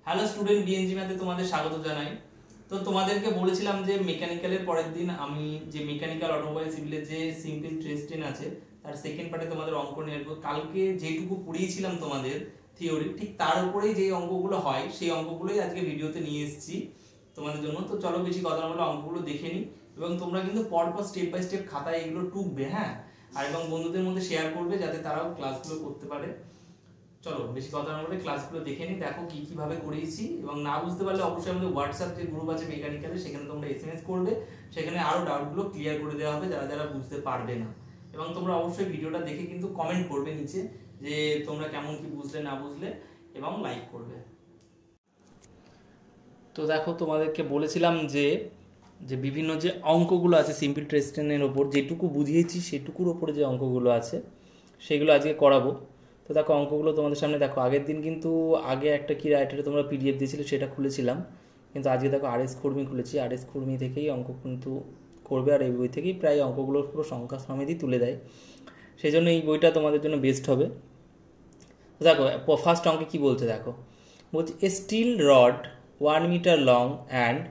Hello student, BNG ম্যাথে তোমাদের স্বাগত জানাই। তো তোমাদেরকে বলেছিলাম যে মেকানিক্যালের পরের দিন আমি যে মেকানিক্যাল অটোমোবাইল সিভিলের যে সিম্পল ট্রেস্টেন আছে তার সেকেন্ড পার্টে তোমাদের অঙ্ক নিয়ে আসবো। কালকে যেটুকু পড়িয়েছিলাম তোমাদের থিওরি, ঠিক তার উপরেই যে অঙ্কগুলো হয় সেই অঙ্কগুলোই আজকে ভিডিওতে নিয়ে এসেছি তোমাদের জন্য। তো চলো বেশি কথা না বলে অঙ্কগুলো দেখে নিই, এবং তোমরা কিন্তু পরপর স্টেপ বাই স্টেপ খাতায় এগুলো টুকবে, হ্যাঁ, আর এবং বন্ধুদের মধ্যে শেয়ার করবে যাতে তারাও ক্লাসগুলো করতে পারে। চলো বেশি কথা না বলে ক্লাসগুলো দেখে নিই, দেখো কি কিভাবে করিয়েছি, এবং না বুঝতে পারলে অবশ্যই আমাদের হোয়াটসঅ্যাপ যে গ্রুপ আছে মেকানিক্যালে, সেখানে তোমরা এসএমএস করবে, সেখানে আরো ডাউটগুলো ক্লিয়ার করে দেওয়া হবে যারা যারা বুঝতে পারবে না। এবং তোমরা অবশ্যই ভিডিওটা দেখে কিন্তু কমেন্ট করবে নিচে যে তোমরা কেমন কি বুঝলে না বুঝলে, এবং লাইক করবে। তো দেখো তোমাদেরকে বলেছিলাম যে যে বিভিন্ন যে অঙ্কগুলো আছে সিম্পল ট্রেস্টেনের ওপর, যেটুকু বুঝিয়েছি সেটুকুর ওপরে যে অঙ্কগুলো আছে সেগুলো আজকে করাবো। তো দেখো অঙ্কগুলো তোমাদের সামনে দেখো, আগের দিন কিন্তু আগে একটা কি রাইটারে তোমরা পিডিএফ দিয়েছিলে সেটা খুলেছিলাম, কিন্তু আজকে দেখো আরএস কুর্মি খুলেছি। আরএস কুর্মি থেকেই অঙ্ক কিন্তু করবে, আর এই বই থেকেই প্রায় অঙ্কগুলোর পুরো সংখ্যা সমেতই তুলে দেয়, সেই জন্য এই বইটা তোমাদের জন্য বেস্ট হবে। তো দেখো ফার্স্ট অঙ্কে কি বলছে দেখো, বলছে a steel rod 1 metre long and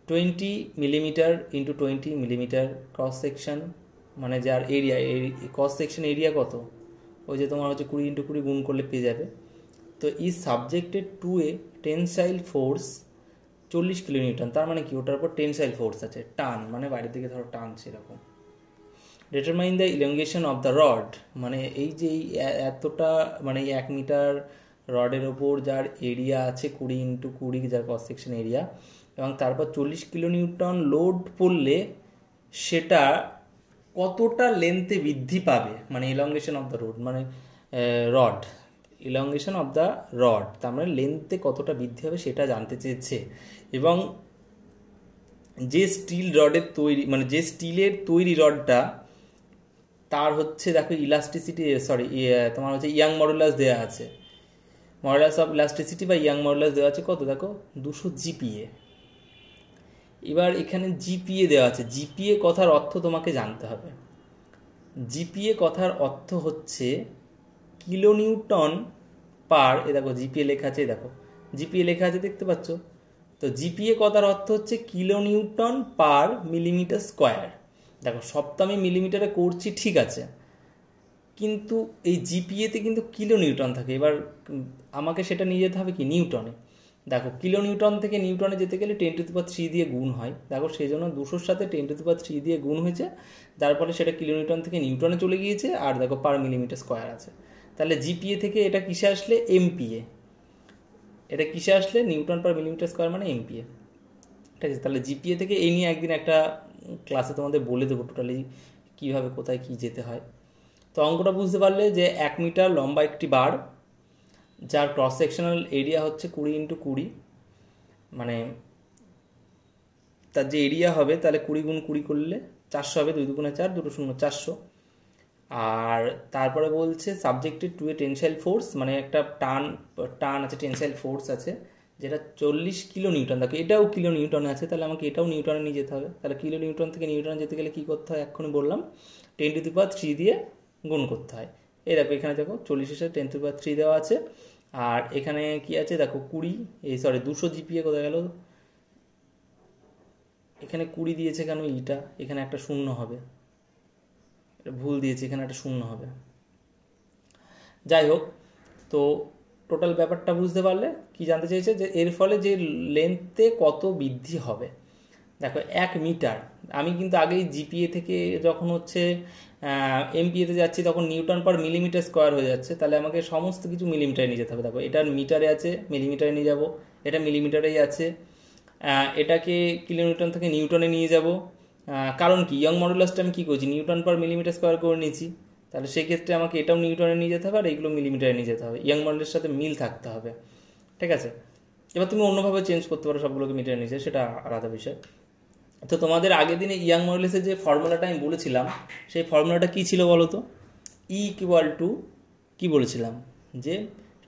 20 millimetre into 20 millimetre cross section, মানে যার এরিয়া, ক্রস সেকশন এরিয়া কত, ওই যে তোমার হচ্ছে 20 ইন্টু 20 গুণ করলে পেয়ে যাবে। তো is subjected to A tensile force 40 kilonewton, তার মানে কি ওটার উপর টেনসাইল ফোর্স আছে, টান মানে বাইরের দিকে ধরো টানছে এরকম। Determine the elongation of the rod, মানে এই যে এতটা মানে 1 মিটার রডের ওপর যার এরিয়া আছে 20 ইন্টু 20 যার ক্রস সেকশন এরিয়া, এবং তারপর 40 কিলোনিউটন লোড পড়লে সেটা কতটা লেন্থে বৃদ্ধি পাবে, মানে ইলংগেশন অফ দ্য রড মানে rod, elongation of the rod তার মানে লেন্থে কতটা বৃদ্ধি হবে সেটা জানতে চেয়েছে। এবং যে স্টিল রডের তৈরি মানে যে স্টিলের তৈরি রডটা তার হচ্ছে দেখো ইলাস্টিসিটি তোমার হচ্ছে ইয়াং মডুলাস দেওয়া আছে, মডুলাস অফ ইলাস্টিসিটি বা ইয়াং মডুলাস দেওয়া আছে কত দেখো 200 জিপিএ। এবার এখানে জিপিএ দেওয়া আছে, জিপিএ কথার অর্থ তোমাকে জানতে হবে। জিপিএ কথার অর্থ হচ্ছে কিলোনিউটন পার, এ দেখো জিপিএ লেখা আছে, দেখো জিপিএ লেখা আছে দেখতে পাচ্ছ। তো জিপিএ কথার অর্থ হচ্ছে কিলোনিউটন পার মিলিমিটার স্কোয়ার। দেখো সব তো আমি মিলিমিটারে করছি ঠিক আছে, কিন্তু এই জিপিএতে কিন্তু কিলো নিউটন থাকে। এবার আমাকে সেটা নিয়ে যেতে হবে কি নিউটনে। দেখো কিলো নিউটন থেকে নিউটনে যেতে গেলে 10⁻³ দিয়ে গুণ হয়, দেখো সেই জন্য 200-র সাথে 10⁻³ দিয়ে গুণ হয়েছে, তারপরে সেটা কিলো নিউটন থেকে নিউটনে চলে গিয়েছে, আর দেখো পার মিলিমিটার স্কোয়ার আছে। তাহলে জিপিএ থেকে এটা কিসে আসলে এমপিএ, এটা কিসে আসলে নিউটন পার মিলিমিটার স্কোয়ার মানে এমপিএ, ঠিক আছে। তাহলে জিপিএ থেকে এই নিয়ে একদিন একটা ক্লাসে তোমাদের বলে দেবো টোটালি কীভাবে কোথায় কী যেতে হয়। তো অঙ্কটা বুঝতে পারলে যে 1 মিটার লম্বা একটি বার যার ক্রস সেকশনাল এরিয়া হচ্ছে 20 ইন্টু 20, মানে তার যে এরিয়া হবে তাহলে 20 গুণ 20 করলে 400 হবে, 2 দুগুণে 4, 2 শূন্য 400। আর তারপরে বলছে subjected to A tensile force, মানে একটা টান আছে, টেনসাইল ফোর্স আছে যেটা 40 কিলো নিউটন। দেখো এটাও কিলো নিউটনে আছে, তাহলে আমাকে এটাও নিউটনে নিয়ে যেতে হবে। তাহলে কিলো নিউটন থেকে নিউটনে যেতে গেলে কী করতে হয় এক্ষুনি বললাম, 10⁻³ দিয়ে গুণ করতে হয়। এই দেখো এখানে দেখো 40-এর সাথে 10⁻³ দেওয়া আছে, আর এখানে কি আছে দেখো 200 জিপিএ কোথায় গেল, এখানে 20 দিয়েছে কেন, ইটা এখানে একটা শূন্য হবে, এটা ভুল দিয়েছে, এখানে একটা শূন্য হবে। যাই হোক, তো টোটাল ব্যাপারটা বুঝতে পারলে কি জানতে চাইছে যে এর ফলে যে লেন্থে কত বৃদ্ধি হবে। দেখো 1 মিটার, আমি কিন্তু আগেই জিপিএ থেকে যখন হচ্ছে এমপিএতে যাচ্ছি তখন নিউটন পার মিলিমিটার স্কোয়ার হয়ে যাচ্ছে, তাহলে আমাকে সমস্ত কিছু মিলিমিটারে নিয়ে যেতে হবে। দেখো এটা মিটারে আছে, মিলিমিটারে নিয়ে যাব, এটা মিলিমিটারেই আছে, এটাকে কিলোনিউটন থেকে নিউটনে নিয়ে যাব। কারণ কি ইয়ং মডুলাসটা আমি কী করছি নিউটন পার মিলিমিটার স্কোয়ার করে নিয়েছি, তাহলে সেই ক্ষেত্রে আমাকে এটাও নিউটনে নিয়ে যেতে হবে আর এইগুলো মিলিমিটারে নিয়ে যেতে হবে, ইয়ং মডুলাসের সাথে মিল থাকতে হবে, ঠিক আছে। এবার তুমি অন্যভাবে চেঞ্জ করতে পারো সবগুলোকে মিটারে নিচে, সেটা আলাদা বিষয়। তো তোমাদের আগের দিনে ইয়াং মডুলাসের যে ফর্মুলাটা আমি বলেছিলাম সেই ফর্মুলাটা কী ছিল বলো তো, ই ইকুয়াল টু কী বলেছিলাম যে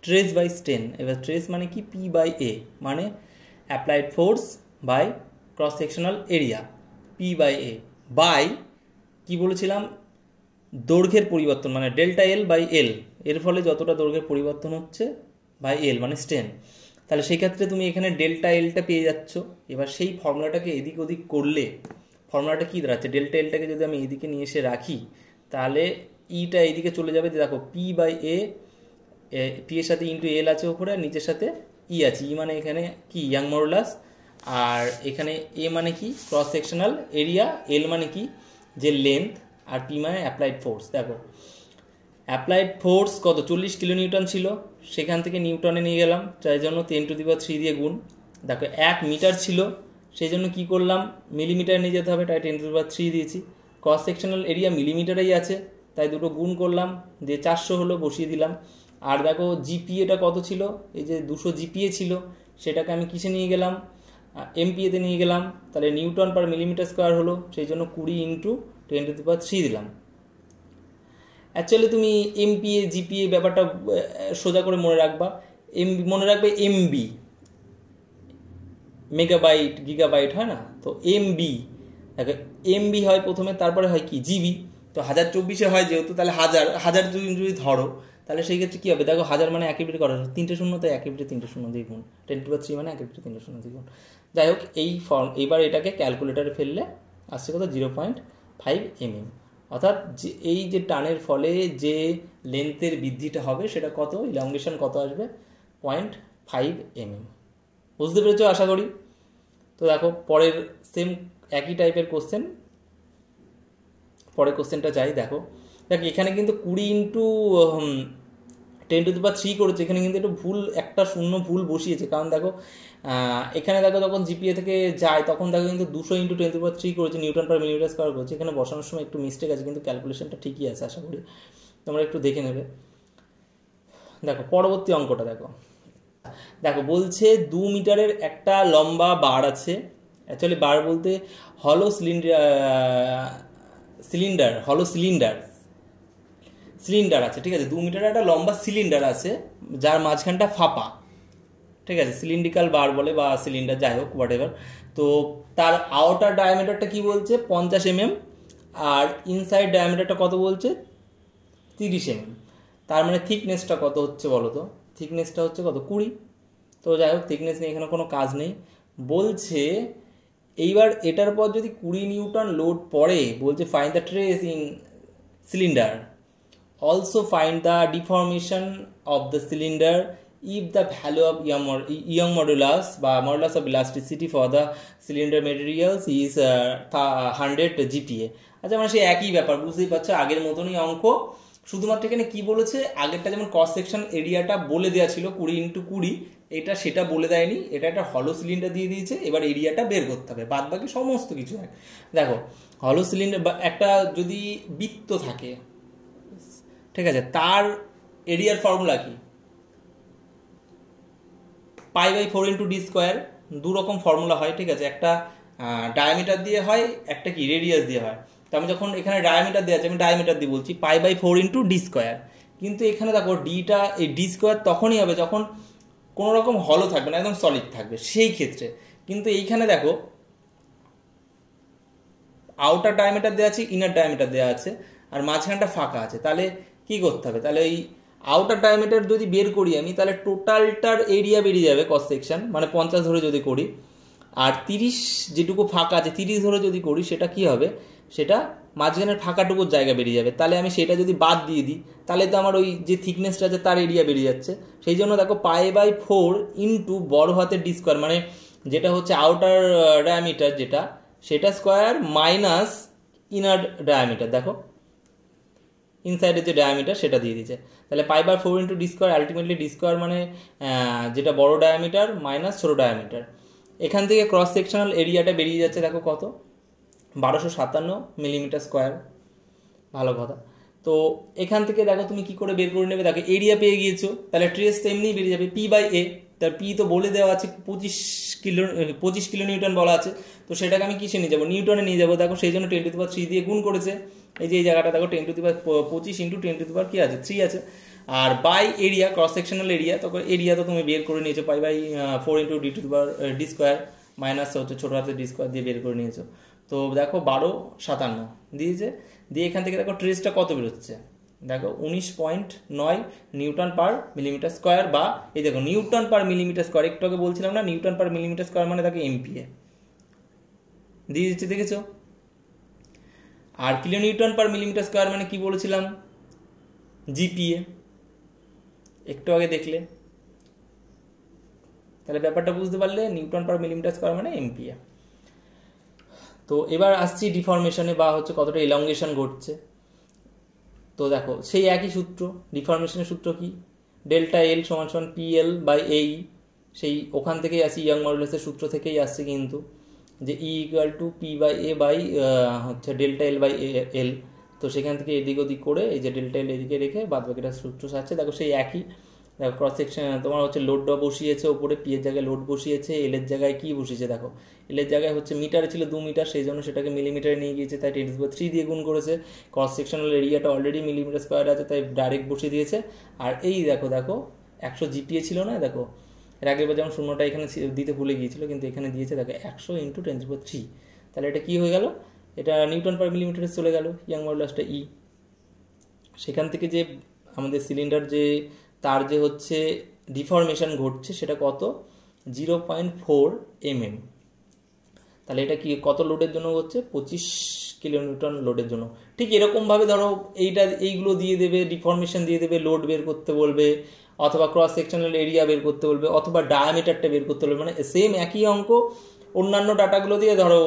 ট্রেস বাই স্ট্রেন। এবার ট্রেস মানে কি, পি বাই এ মানে applied force by cross sectional area, P by A by কী বলেছিলাম দৈর্ঘ্যের পরিবর্তন মানে ডেল্টা এল বাই এল, এর ফলে যতটা দৈর্ঘ্যের পরিবর্তন হচ্ছে বাই এল মানে স্ট্রেন। তাহলে সেই ক্ষেত্রে তুমি এখানে ডেল্টা এলটা পেয়ে যাচ্ছ। এবার সেই ফর্মুলাটাকে এদিক ওদিক করলে ফর্মুলাটা কী দাঁড়াচ্ছে, ডেল্টা এলটাকে যদি আমি এদিকে নিয়ে এসে রাখি তাহলে ইটা এইদিকে চলে যাবে। দেখো পি বাই এ, পি এর সাথে ইন্টু এল আছে ওপরে, আর নিচের সাথে ই আছে। ই মানে এখানে কি ইয়াং মডুলাস, আর এখানে এ মানে কি ক্রস সেকশনাল এরিয়া, এল মানে কি যে লেন্থ, আর পি মানে অ্যাপ্লাইড ফোর্স। দেখো অ্যাপ্লাইড ফোর্স কত 40 কিলোনিউটন ছিল, সেখান থেকে নিউটনে নিয়ে গেলাম, তাই জন্য 10⁻³ দিয়ে গুণ। দেখো 1 মিটার ছিল, সেই জন্য কী করলাম মিলিমিটারে নিয়ে যেতে হবে, তাই 10⁻³ দিয়েছি। ক্রস সেকশনাল এরিয়া মিলিমিটারেই আছে, তাই দুটো গুণ করলাম, দিয়ে 400 হলো, বসিয়ে দিলাম। আর দেখো জিপিএটা কত ছিল, এই যে 200 জিপিএ ছিল, সেটাকে আমি কিসে নিয়ে গেলাম এমপিএতে নিয়ে গেলাম, তাহলে নিউটন পার মিলিমিটার স্কোয়ার হলো, সেই জন্য 20 × 10⁻³ দিলাম। অ্যাকচুয়ালি তুমি এমপিএ জিপিএ ব্যাপারটা সোজা করে মনে রাখবা, মনে রাখবে এমবি, মেগাবাইট গিগাবাইট হয় না, তো এমবি দেখো এমবি হয় প্রথমে, তারপরে হয় কি জিবি। তো 1024 হয় যেহেতু, তাহলে হাজার যদি ধরো, তাহলে সেই ক্ষেত্রে কী হবে, দেখো 1000 মানে 1 করা 3টে শূন্য, তাই 1 3টে শূন্য দিয়ে গুণ, 10⁻³ মানে 1 3টে শূন্য দিয়ে গুণ। যাই হোক এই এবার এটাকে ক্যালকুলেটারে ফেললে আসছে কত 0.5 mm, অর্থাৎ যে এই যে টানের ফলে যে লেন্থের বৃদ্ধিটা হবে সেটা কত, ইলাংগেশন কত আসবে 0.5 mm। বুঝতে পেরেছো আশা করি। তো দেখো পরের সেম একই টাইপের কোশ্চেন, পরের কোশ্চেনটা চাই। দেখো এখানে কিন্তু 20 × 10⁻³ করেছে, এখানে কিন্তু একটু ভুল, একটা শূন্য ভুল বসিয়েছে, কারণ দেখো এখানে দেখো যখন জিপিএ থেকে যায় তখন দেখো কিন্তু 200 × 10⁻³ করেছে, নিউটন পার মিলিমিটার স্কয়ার করেছে। এখানে বসানোর সময় একটু মিস্টেক আছে, কিন্তু ক্যালকুলেশনটা ঠিকই আছে, আশা করি তোমরা একটু দেখে নেবে। দেখো পরবর্তী অঙ্কটা দেখো বলছে 2 মিটারের একটা লম্বা বার আছে, অ্যাকচুয়ালি বার বলতে হলো সিলিন্ডার আছে, ঠিক আছে। 2 মিটারের একটা লম্বা সিলিন্ডার আছে যার মাঝখানটা ফাঁপা, ঠিক আছে, সিলিন্ড্রিক্যাল বার বলে বা সিলিন্ডার, যাই হোক হোয়াট এভার। তো তার আউটার ডায়ামিটারটা কি বলছে 50 mm, আর ইনসাইড ডায়ামিটারটা কত বলছে 30 mm। তার মানে থিকনেসটা কত হচ্ছে বলো তো, থিকনেসটা হচ্ছে কত 20। তো যাই হোক থিকনেস নিয়ে এখানে কোনো কাজ নেই, বলছে এইবার এটার পর যদি 20 নিউটন লোড পড়ে, বলছে find the trace in cylinder, also find the deformation of the cylinder if the value of Young modulus বা modulus of elasticity for the cylinder materials is 100 GPa। আচ্ছা মানে সেই একই ব্যাপার, বুঝতেই পারছো আগের মতনই অঙ্ক, শুধুমাত্র এখানে কি বলেছে, আগেরটা যেমন ক্রস সেকশন এরিয়াটা বলে দেওয়া ছিল 20 × 20, এটা সেটা বলে দেয়নি, এটা একটা হলো সিলিন্ডার দিয়ে দিয়েছে, এবার এরিয়াটা বের করতে হবে, বাদ বাকি সমস্ত কিছু এক। দেখো হলো সিলিন্ডার বা একটা যদি বৃত্ত থাকে, ঠিক আছে, তার এরিয়ার ফর্মুলা কি π/4 × d²। দু রকম ফর্মুলা হয়, ঠিক আছে, একটা ডায়ামিটার দিয়ে হয়, একটা কি রেডিয়াস দিয়ে হয়। তো আমি যখন এখানে ডায়ামিটার দিয়ে আছে, আমি ডায়ামিটার দিয়ে বলছি π/4 × d², কিন্তু এখানে দেখো ডিটা এই d² তখনই হবে যখন কোনো রকম হলো থাকবে না, একদম সলিড থাকবে সেই ক্ষেত্রে। কিন্তু এইখানে দেখো আউটার ডায়ামিটার দেওয়া আছে, ইনার ডায়ামিটার দেওয়া আছে, আর মাঝখানটা ফাঁকা আছে, তাহলে কি করতে হবে, তাহলে এই আউটার ডায়ামিটার যদি বের করি আমি, তাহলে টোটালটার এরিয়া বেরিয়ে যাবে ক্রস সেকশন, মানে 50 ধরে যদি করি, আর 30 যেটুকু ফাঁকা আছে 30 ধরে যদি করি, সেটা কি হবে, সেটা মাঝখানের ফাঁকাটুকুর জায়গা বেরিয়ে যাবে। তাহলে আমি সেটা যদি বাদ দিয়ে দিই, তাহলে তো আমার ওই যে থিকনেসটা আছে তার এরিয়া বেরিয়ে যাচ্ছে। সেই জন্য দেখো π/4 × বড় হাতের d², মানে যেটা হচ্ছে আউটার ডায়ামিটার যেটা, সেটা স্কোয়ার মাইনাস ইনার ডায়ামিটার, দেখো ইনসাইডের যে ডায়ামিটার সেটা দিয়ে দিচ্ছে। তাহলে π/4 × d², আলটিমেটলি d² মানে যেটা বড় ডায়ামিটার মাইনাস ছোটো ডায়ামিটার। এখান থেকে ক্রস সেকশনাল এরিয়াটা বেরিয়ে যাচ্ছে দেখো কত 1257 মিলিমিটার স্কোয়ার, ভালো কথা। তো এখান থেকে দেখো তুমি কি করে বের করে নেবে, দেখো এরিয়া পেয়ে গিয়েছো, তাহলে ট্রেস তো এমনিই বেরিয়ে যাবে p/a, তার পি তো বলে দেওয়া আছে 25 কিলোনিউটন বলা আছে, তো সেটাকে আমি কিসে নিয়ে যাবো, নিউটনে নিয়ে যাবো। দেখো সেই জন্য 10⁻³ দিয়ে গুণ করেছে, এই যে এই জায়গাটা দেখো 10⁻25 × 10⁻³ কি আছে 3 আছে, আর by area cross sectional area, তখন এরিয়া তো তুমি বের করে নিয়েছো π/4 × d² মাইনাস হচ্ছে ছোটো হাতের d² দিয়ে বের করে নিয়েছো। তো দেখো 1257 দিয়েছে, দিয়ে এখান থেকে দেখো ট্রেসটা কত বেরোচ্ছে, দেখো 19.9 নিউটন পার মিলিমিটার স্কোয়ার, বা এই দেখো নিউটন পার মিলিমিটার স্কোয়ার, একটু আগে বলছিলাম না নিউটন পার মিলিমিটার স্কোয়ার মানে দেখো এমপিএ দিয়ে দিচ্ছে, দেখেছো? আর kilo newton per millimetre square মানে কি বলেছিলাম? জিপিএ, একটু আগে দেখলে। তাহলে ব্যাপারটা বুঝতে পারলে, নিউটন পার মিলিমিটার স্কোয়ার মানে এমপিএ। তো এবার আসছি ডিফরমেশনে, বা হচ্ছে কতটা ইলংগেশন ঘটছে। তো দেখো সেই একই সূত্র, ডিফরমেশনের সূত্র কি? ডেল্টা এল সমান সমান পিএল বাই এই, সেই ওখান থেকেই আসি, ইয়ং মডুলাসের সূত্র থেকেই আসছে কিন্তু, যে E equal to P by A by হচ্ছে ডেল্টা এল বাই এল। তো সেখান থেকে এদিক ওদিক করে এই যে ডেল্টা এল এদিকে রেখে বাদ বাকিটা সূত্র সাজছে। দেখো সেই একই, দেখো ক্রস সেকশন তোমার হচ্ছে লোডটা বসিয়েছে ওপরে, পি এর জায়গায় লোড বসিয়েছে, এল এর জায়গায় কি বসিয়েছে দেখো, এল এর জায়গায় হচ্ছে মিটারে ছিল 2 মিটার, সেই জন্য সেটাকে মিলিমিটারে নিয়ে গিয়েছে, তাই 10⁻³ দিয়ে গুণ করেছে। ক্রস সেকশনাল এরিয়াটা অলরেডি মিলিমিটার স্কোয়ার আছে, তাই ডাইরেক্ট বসিয়ে দিয়েছে। আর এই দেখো দেখো 100 জিপিএ ছিল না, দেখো এর আগের বার যেমন শূন্যটা এখানে দিতে ভুলে গিয়েছিল, কিন্তু এখানে দিয়েছে দেখো 100 × 10⁻³। তাহলে এটা কি হয়ে গেল? এটা নিউটন পার মিলিমিটারে চলে গেল, ইয়ং মডুলাসটা ই। সেখান থেকে যে আমাদের সিলিন্ডার যে তার যে হচ্ছে ডিফরমেশন ঘটছে সেটা কত? 0.4 mm। তাহলে এটা কি কত লোডের জন্য হচ্ছে? 25 কিলোনিউটন লোডের জন্য। ঠিক এরকমভাবে ধরো এইগুলো দিয়ে দেবে, ডিফরমেশন দিয়ে দেবে, লোড বের করতে বলবে, অথবা ক্রস সেকশনাল এরিয়া বের করতে বলবে, অথবা ডায়ামিটারটা বের করতে বলবে, মানে সেম একই অঙ্ক অন্যান্য ডাটাগুলো দিয়ে ধরো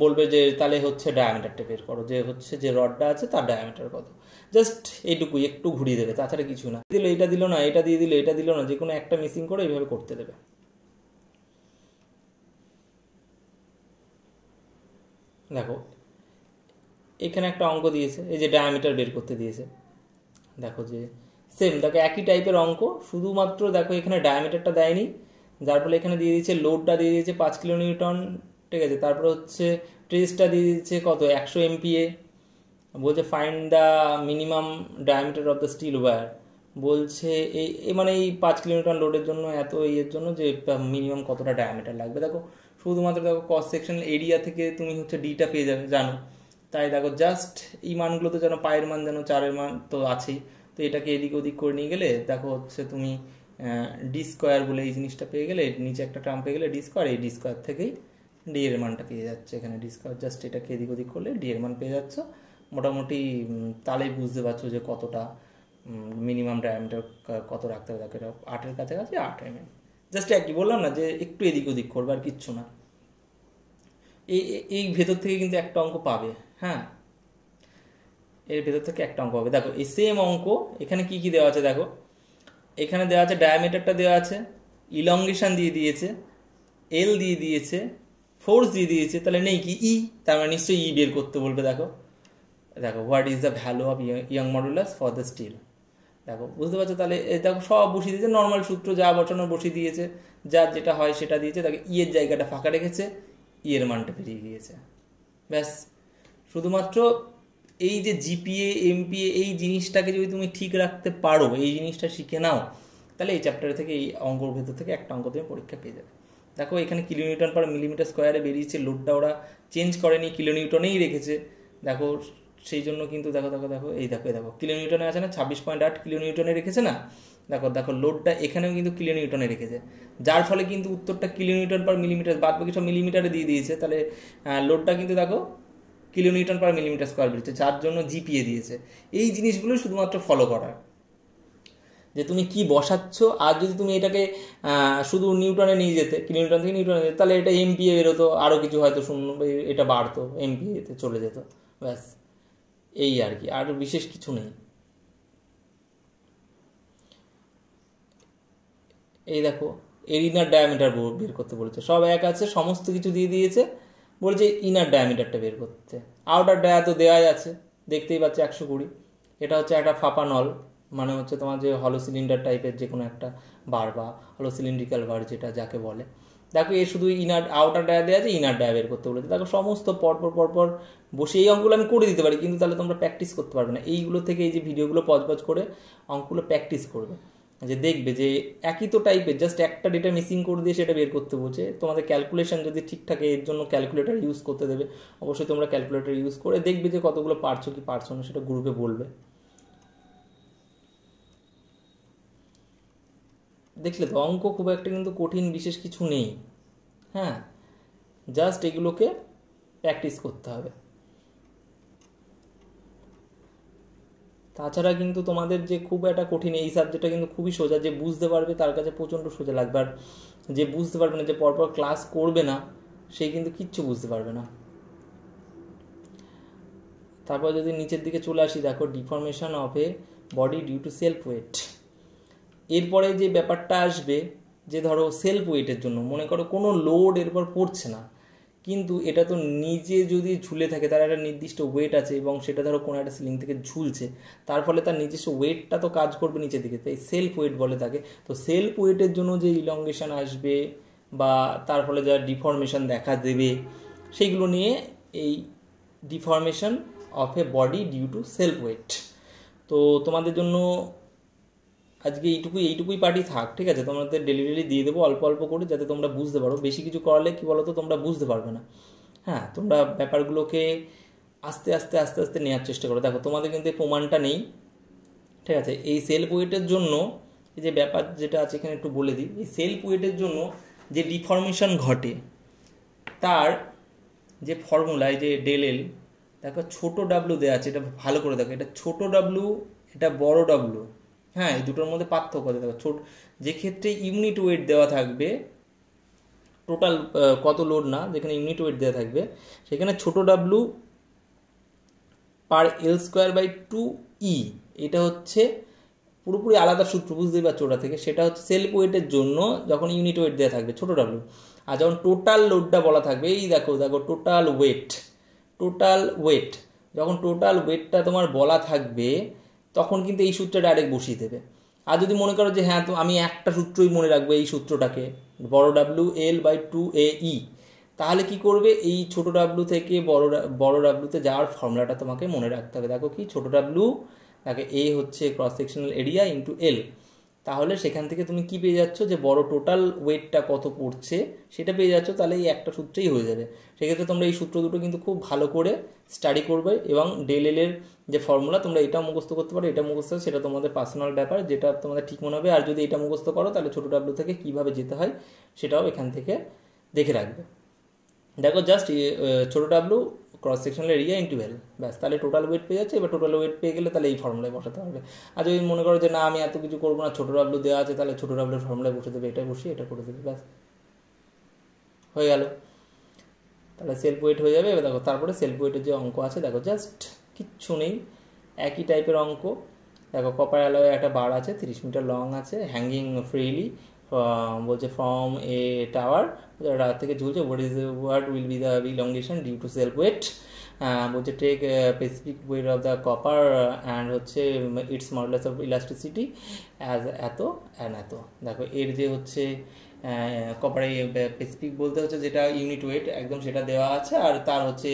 বলবে যে তাহলে হচ্ছে ডায়ামিটারটা বের করো, যে হচ্ছে যে রডটা আছে তার ডায়ামিটার কত। জাস্ট এইটুকুই, একটু ঘুরিয়ে দেবে, তাছাড়া কিছু না। দিল এটা দিল না, এটা দিয়ে দিল, এটা দিল না, যে কোনো একটা মিসিং করে এইভাবে করতে দেবে। দেখো এখানে একটা অঙ্ক দিয়েছে, এই যে ডায়ামিটার বের করতে দিয়েছে, দেখো যে সেম, দেখো একই টাইপের অঙ্ক, শুধুমাত্র দেখো এখানে ডায়ামিটারটা দেয়নি, যার ফলে এখানে দিয়ে দিয়েছে লোডটা দিয়ে দিয়েছে 5 কিলোনিউটন, ঠিক আছে। তারপরে হচ্ছে ট্রেসটা দিয়ে দিচ্ছে কত? 100 MPa। বলছে find the minimum diameter of the steel wire, বলছে এই মানে এই 5 কিলোমিটার লোডের জন্য এত ইয়ের জন্য যে মিনিমাম কতটা ডায়ামিটার লাগবে। দেখো শুধুমাত্র দেখো ক্রস সেকশন এরিয়া থেকে তুমি হচ্ছে ডিটা পেয়ে যাবে, জানো। তাই দেখো জাস্ট এই মানগুলো তো জানো, পায়ের মান জানো, চারের মান তো আছেই, তো এটাকে এদিক ওদিক করে নিয়ে গেলে দেখো হচ্ছে তুমি ডি স্কোয়ার বলে এই জিনিসটা পেয়ে গেলে, নিচে একটা টার্ম পেয়ে গেলে ডি স্কোয়ার, এই ডি স্কোয়ার থেকেই ডি এর মানটা পেয়ে যাচ্ছে এখানে। ডি স্কোয়ার জাস্ট এটাকে এদিক ওদিক করলে ডি এর মান পেয়ে যাচ্ছ। মোটামুটি তাহলেই বুঝতে পারছো যে কতটা মিনিমাম ডায়ামিটার কত রাখতে হবে। দেখো 8-এর কাছাকাছি 8 mm। জাস্ট একই বললাম না যে একটু এদিক ওদিক করবে, আর কিচ্ছু না। এই ভেতর থেকে কিন্তু একটা অঙ্ক পাবে, হ্যাঁ, এর ভেতর থেকে একটা অঙ্ক পাবে। দেখো এই সেম অঙ্ক এখানে কি কি দেওয়া আছে, দেখো এখানে দেওয়া আছে ডায়ামিটারটা দেওয়া আছে, ইলংগেশন দিয়ে দিয়েছে, এল দিয়ে দিয়েছে, ফোর্স দিয়ে দিয়েছে, তাহলে নেই কি ই, তার মানে নিশ্চয়ই ই বের করতে বলবে। দেখো দেখো what is the value of Young modulus for the steel. দেখো বুঝতে পারছো? তাহলে দেখো সব বসিয়ে দিয়েছে, নর্মাল সূত্র যা বসানো বসিয়ে দিয়েছে, যার যেটা হয় সেটা দিয়েছে। দেখো ই এর জায়গাটা ফাঁকা রেখেছে, ই এর মানটা বেরিয়ে গিয়েছে, ব্যাস। শুধুমাত্র এই যে জিপিএ এমপিএ এই জিনিসটাকে যদি তুমি ঠিক রাখতে পারো, এই জিনিসটা শিখে নাও, তাহলে এই চ্যাপ্টার থেকে এই অঙ্কর ভেতর থেকে একটা অঙ্ক তুমি পরীক্ষা পেয়ে যাবে। দেখো এখানে কিলোনিউটন পার মিলিমিটার স্কোয়ারে বেরিয়েছে, লোডটা ওরা চেঞ্জ করেনি, কিলোনিউটনেই রেখেছে। দেখো সেই জন্য কিন্তু দেখো দেখো দেখো এই দেখো দেখো কিলোনিউটনে আছে না, 26.8 কিলোনিউটনে রেখেছে না। দেখো দেখো লোডটা এখানেও কিন্তু কিলোনিউটনে রেখেছে, যার ফলে কিন্তু উত্তরটা কিলোনিউটন পার মিলিমিটার, বাদ বাকি সব মিলিমিটারে দিয়ে দিয়েছে। তাহলে লোডটা কিন্তু দেখো কিলোনিউটন পার মিলিমিটার স্কোয়ার বেরিয়েছে, যার জন্য জিপিএ দিয়েছে। এই জিনিসগুলো শুধুমাত্র ফলো করার, যে তুমি কি বসাচ্ছ। আর যদি তুমি এটাকে শুধু নিউটনে নিয়ে যেতে, কিলোনিউটন থেকে নিউটনে যেতে, তাহলে এটা এমপিএ বেরোতো, আরও কিছু হয়তো শূন্য এটা বাড়তো, এমপিএতে চলে যেত, ব্যাস। এই আর কি, আর বিশেষ কিছু নেই। এই দেখো এর ইনার ডায়ামিটার বের করতে বলেছে, সব এক আছে, সমস্ত কিছু দিয়ে দিয়েছে, বলছে ইনার ডায়ামিটারটা বের করতে। আউটার ডায়া তো দেওয়াই আছে, দেখতেই পাচ্ছে 120। এটা হচ্ছে একটা ফাঁপা নল, মানে হচ্ছে তোমার যে হলো সিলিন্ডার টাইপের যে কোনো একটা বার, বা হলো সিলিন্ড্রিক্যাল বার যেটা যাকে বলে। দেখো এর শুধু ইনার আউটার ডায়া দেওয়া আছে, ইনার ডায়া বের করতে বলেছে। দেখো সমস্ত পরপর পরপর বসে এই অঙ্কগুলো আমি করে দিতে পারি, কিন্তু তাহলে তোমরা প্র্যাকটিস করতে পারবে না। এইগুলো থেকে এই যে ভিডিওগুলো পজ করে অঙ্কগুলো প্র্যাকটিস করবে, যে দেখবে যে একই তো টাইপের, জাস্ট একটা ডেটা মিসিং করে দিয়ে সেটা বের করতে বলছে। তোমাদের ক্যালকুলেশন যদি ঠিক থাকে, এর জন্য ক্যালকুলেটর ইউজ করতে দেবে, অবশ্যই তোমরা ক্যালকুলেটর ইউজ করে দেখবে যে কতগুলো পারছো কি পারছো না, সেটা গ্রুপে বলবে। দেখলে তো অঙ্ক খুব একটা কিন্তু কঠিন বিশেষ কিছু নেই। হ্যাঁ, জাস্ট এগুলোকে প্র্যাকটিস করতে হবে। তাছাড়া কিন্তু তোমাদের যে খুব একটা কঠিন এই সাবজেক্টটা কিন্তু খুবই সোজা, যে বুঝতে পারবে তার কাছে প্রচণ্ড সোজা লাগবে, আর যে বুঝতে পারবে না, যে পরপর ক্লাস করবে না, সে কিন্তু কিচ্ছু বুঝতে পারবে না। তারপর যদি নিচের দিকে চলে আসি, দেখো deformation of a body due to self weight. এরপরে যে ব্যাপারটা আসবে, যে ধরো সেলফ ওয়েটের জন্য মনে করো কোনো লোড এরপর পড়ছে না, কিন্তু এটা তো নিজে যদি ঝুলে থাকে, তার একটা নির্দিষ্ট ওয়েট আছে এবং সেটা ধরো কোনো একটা সিলিং থেকে ঝুলছে, তার ফলে তার নিজস্ব ওয়েটটা তো কাজ করবে নিচের দিকে, তাই সেলফ ওয়েট বলে তাকে। তো সেলফ ওয়েটের জন্য যে ইলংগেশন আসবে বা তার ফলে যা ডিফরমেশন দেখা দেবে, সেইগুলো নিয়ে এই deformation of a body due to self weight. তো তোমাদের জন্য আজকে এইটুকুই পার্টি থাক, ঠিক আছে? তোমাদের ডেলি দিয়ে দেবো অল্প অল্প করে, যাতে তোমরা বুঝতে পারো। বেশি কিছু করালে কি বলো তো, তোমরা বুঝতে পারবে না। হ্যাঁ, তোমরা ব্যাপারগুলোকে আস্তে আস্তে আস্তে আস্তে নেওয়ার চেষ্টা করো। দেখো তোমাদের কিন্তু এই প্রমাণটা নেই, ঠিক আছে? এই সেলফ ওয়েটের জন্য এই যে ব্যাপার যেটা আছে এখানে একটু বলে দিই, এই সেলফ ওয়েটের জন্য যে ডিফরমেশন ঘটে তার যে ফর্মুলা, এই যে ডেল এল, দেখো ছোট ডাব্লু দেওয়া আছে, এটা ভালো করে দেখো, এটা ছোট ডাব্লু, এটা বড় ডাব্লু। হ্যাঁ, এই দুটোর মধ্যে পার্থক্য আছে। দেখো ছোট, যে ক্ষেত্রে ইউনিট ওয়েট দেওয়া থাকবে, টোটাল কত লোড না, যেখানে ইউনিট ওয়েট দেওয়া থাকবে, সেখানে ছোট W per L square by 2E, এটা হচ্ছে পুরোপুরি আলাদা সূত্র, বুঝতেই পারছো ওটা থেকে। সেটা হচ্ছে সেলফ ওয়েটের জন্য যখন ইউনিট ওয়েট দেওয়া থাকবে ছোট ডাব্লু, আর যখন টোটাল লোডটা বলা থাকবে, এই দেখো টোটাল ওয়েট, যখন টোটাল ওয়েটটা তোমার বলা থাকবে, তখন কিন্তু এই সূত্রটা ডাইরেক্ট বসিয়ে দেবে। আর যদি মনে করো যে হ্যাঁ, তো আমি একটা সূত্রই মনে রাখবো, এই সূত্রটাকে, বড় ডাব্লু এল বাই 2AE, তাহলে কি করবে, এই ছোট ডাব্লু থেকে বড় ডাব্লুতে যাওয়ার ফর্মুলাটা তোমাকে মনে রাখতে হবে। দেখো কি, ছোট ডাব্লু তাকে এ হচ্ছে ক্রস সেকশনাল এরিয়া ইন্টু এল, তাহলে সেখান থেকে তুমি কি পেয়ে যাচ্ছ, যে বড় টোটাল ওয়েটটা কত পড়ছে সেটা পেয়ে যাচ্ছ। তাহলে এই একটা সূত্রেই হয়ে যাবে। সেক্ষেত্রে তোমরা এই সূত্র দুটো কিন্তু খুব ভালো করে স্টাডি করবে, এবং ডেল এল এর যে ফর্মুলা, তোমরা এটা মুখস্থ করতে পারো, এটা মুখস্থ, সেটা তোমাদের পার্সোনাল ব্যাপার, যেটা তোমাদের ঠিক মনে হবে। আর যদি এটা মুখস্থ করো, তাহলে ছোট ডাব্লু থেকে কিভাবে যেতে হয় সেটাও এখান থেকে দেখে রাখবে। দেখো জাস্ট ছোটো W cross sectional area into L, ব্যাস, তাহলে টোটাল ওয়েট পেয়ে যাচ্ছে। এবার টোটাল ওয়েট পেয়ে গেলে তাহলে এই ফর্মুলায় বসাতে হবে। আর যদি মনে করো যে না, আমি এত কিছু করবো না, ছোটো ডাব্লু দেওয়া আছে, তাহলে ছোটো ডাব্লুর ফর্মুলায় বসে দেবে, এটা বসিয়ে এটা করে দেবে, ব্যাস হয়ে গেল। তাহলে সেলফ ওয়েট হয়ে যাবে। এবার দেখো তারপরে সেলফ ওয়েটের যে অঙ্ক আছে, দেখো জাস্ট কিচ্ছু নেই, একই টাইপের অঙ্ক। দেখো কপার অ্যালয়ে একটা বার আছে, 30 মিটার লং আছে, হ্যাঙ্গিং ফ্রিলি, বলছে ফ্রম এ টাওয়ার, রাত থেকে ঝুলছে, what will be the elongation due to self weight, বলছে take specific weight of the copper and হচ্ছে its modulus of elasticity as এত অ্যান্ড এত। দেখো এর যে হচ্ছে কপারে স্পেসিফিক বলতে হচ্ছে যেটা ইউনিট ওয়েট একদম সেটা দেওয়া আছে, আর তার হচ্ছে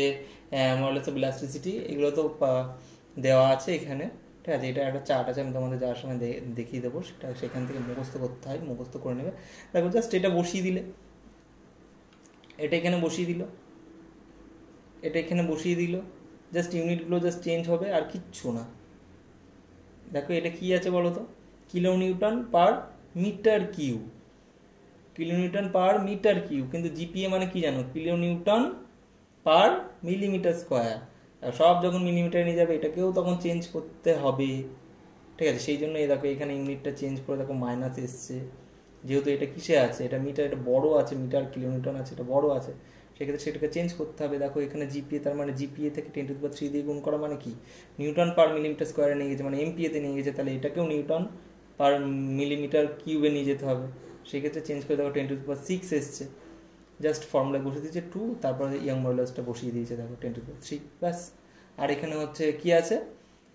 মডুলাস অফ ইলাস্টিসিটি, এগুলো তো দেওয়া আছে এখানে, ঠিক আছে? এটা একটা চার্ট আছে, আমি তোমাদের যাওয়ার সময় দেখিয়ে দেবো, সেটা সেখান থেকে মুখস্থ করতে হয়, মুখস্থ করে নেবে। দেখো জাস্ট এটা বসিয়ে দিলে, এটা এখানে বসিয়ে দিল, এটা এখানে বসিয়ে দিল, জাস্ট ইউনিটগুলো জাস্ট চেঞ্জ হবে, আর কিচ্ছু না। দেখো এটা কি আছে বলো তো, kilonewton per metre cube, kilonewton per metre cube, কিন্তু জিপিএ মানে কি জানো, কিলোনিউটন পার মিলিমিটার স্কোয়ার। সব যখন মিলিমিটারে নিয়ে যাবে, এটাকেও তখন চেঞ্জ করতে হবে, ঠিক আছে? সেই জন্য এই দেখো এখানে ইউনিটটা চেঞ্জ করে দেখো মাইনাস এসছে, যেহেতু এটা কিসে আছে, এটা মিটার, এটা বড় আছে, মিটার কিলোমিটার আছে, এটা বড় আছে, সেক্ষেত্রে সেটাকে চেঞ্জ করতে হবে। দেখো এখানে জিপিএ, তার মানে জিপিএ থেকে 10⁻³ দিয়ে গুণ করা মানে কি, নিউটন পার মিলিমিটার স্কোয়ারে নিয়ে গেছে, মানে এমপিএতে নিয়ে গেছে, তাহলে এটাকেও নিউটন পার মিলিমিটার কিউবে নিয়ে যেতে হবে। সেক্ষেত্রে চেঞ্জ করে দেখো 10⁻⁶ এসছে, জাস্ট ফর্মুলা বসিয়ে দিয়েছে 2, তারপরে ইয়ং মডুলাসটা বসিয়ে দিয়েছে, দেখো 10⁻³ ব্যাস। আর এখানে হচ্ছে কি আছে,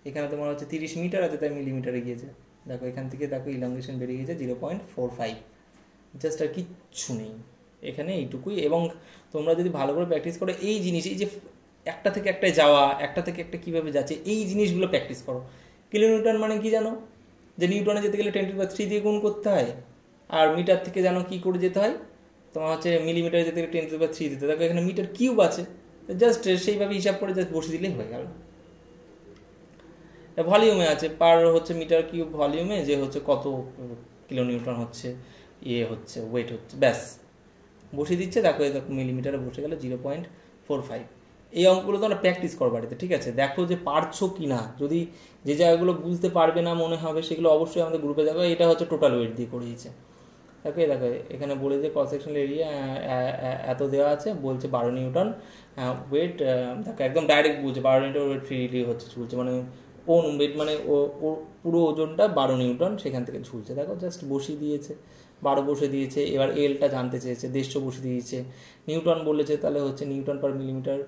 এখানে তোমার হচ্ছে 30 মিটার আছে, তাই মিলিমিটারে গিয়েছে। দেখো এখান থেকে দেখো ইলংগেশন বেরিয়ে গেছে 0.45, জাস্ট আর কিচ্ছু নেই এখানে, এইটুকুই। এবং তোমরা যদি ভালো করে প্র্যাকটিস করো এই জিনিস, এই যে একটা থেকে একটা যাওয়া, একটা থেকে একটা কীভাবে যাচ্ছে, এই জিনিসগুলো প্র্যাকটিস করো। কিলোনিউটন মানে কি জানো, যে নিউটনে যেতে গেলে 10⁻³ দিয়ে গুণ করতে হয়, আর মিটার থেকে জানো কি করে যেতে হয়, তোমার হচ্ছে মিলিমিটারে যেতে গেলে 10⁻³ দিতে। দেখো এখানে মিটার কিউব আছে, জাস্ট সেইভাবে হিসাব করে জাস্ট বসে দিলেই হয়ে গেল। ভলিউমে আছে, পার হচ্ছে মিটার কিউব ভলিউমে, যে হচ্ছে কত কিলোনিউটন হচ্ছে, হচ্ছে ওয়েট হচ্ছে, ব্যাস বসিয়ে দিচ্ছে। দেখো দেখো মিলিমিটারে বসে গেল 0.45। এই অঙ্কগুলো তোমরা প্র্যাকটিস করো বাড়িতে, ঠিক আছে? দেখো যে পারছো কি না। যদি যে জায়গাগুলো বুঝতে পারবে না মনে হবে সেগুলো অবশ্যই আমাদের গ্রুপে দেখো। এটা হচ্ছে টোটাল ওয়েট দিয়ে করিয়েছে। দেখো দেখো এখানে বলে যে ক্রস সেকশনাল এরিয়া এত দেওয়া আছে, বলছে 12 নিউটন ওয়েট। দেখো একদম ডাইরেক্ট বলছে 12 নিউটন ওয়েট ফ্রিলি হচ্ছে ঝুলছে, মানে ওন ওয়েট মানে ও পুরো ওজনটা 12 নিউটন সেখান থেকে ঝুলছে। দেখো জাস্ট বসিয়ে দিয়েছে, 12 বসে দিয়েছে। এবার এলটা জানতে চেয়েছে, 150 বসে দিয়েছে। নিউটন বলেছে, তাহলে হচ্ছে নিউটন পার মিলিমিটার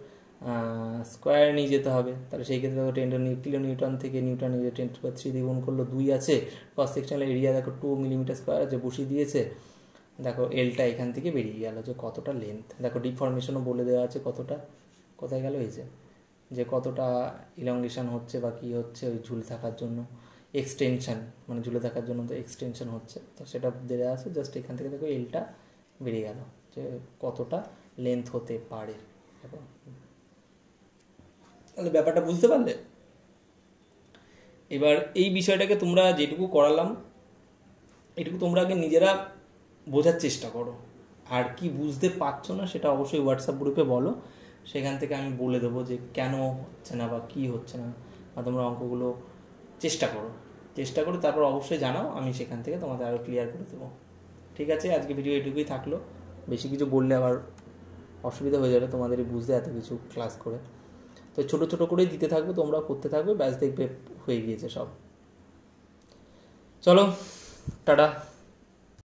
স্কোয়ার নিয়ে যেতে হবে। তাহলে সেই ক্ষেত্রে দেখো 10 কিলো নিউটন থেকে নিউটন নিয়ে 10⁻³ দিয়ে গুণ করলো, 2 আছে। ক্রস সেকশনাল এরিয়া দেখো 2 মিলিমিটার স্কোয়ার আছে, বসিয়ে দিয়েছে। দেখো এলটা এখান থেকে বেরিয়ে গেল যে কতটা লেন্থ। দেখো ডিফরমেশনও বলে দেওয়া আছে কতটা, কোথায় গেল এই যে কতটা ইলংগেশন হচ্ছে বা কী হচ্ছে ওই ঝুলে থাকার জন্য, এক্সটেনশন মানে ঝুলে থাকার জন্য তো এক্সটেনশন হচ্ছে, তো সেটা দেওয়া আছে। জাস্ট এখান থেকে দেখো এলটা বেরিয়ে গেল যে কতটা লেন্থ হতে পারে। দেখো তাহলে ব্যাপারটা বুঝতে পারলে। এবার এই বিষয়টাকে তোমরা যেটুকু করালাম এটুকু তোমরা আগে নিজেরা বোঝার চেষ্টা করো। আর কি বুঝতে পারছো না সেটা অবশ্যই হোয়াটসঅ্যাপ গ্রুপে বলো, সেখান থেকে আমি বলে দেবো যে কেন হচ্ছে না বা কী হচ্ছে না। বা তোমরা অঙ্কগুলো চেষ্টা করো, তারপর অবশ্যই জানাও, আমি সেখান থেকে তোমাদের আরও ক্লিয়ার করে দেবো। ঠিক আছে, আজকে ভিডিও এটুকুই থাকলো। বেশি কিছু বললে আবার অসুবিধা হয়ে যাবে তোমাদেরই বুঝতে এত কিছু ক্লাস করে। তো ছোটো ছোটো করেই দিতে থাকবো, তোমরা করতে থাকবে, ব্যাস দেখবে হয়ে গিয়েছে সব। চলো টাটা।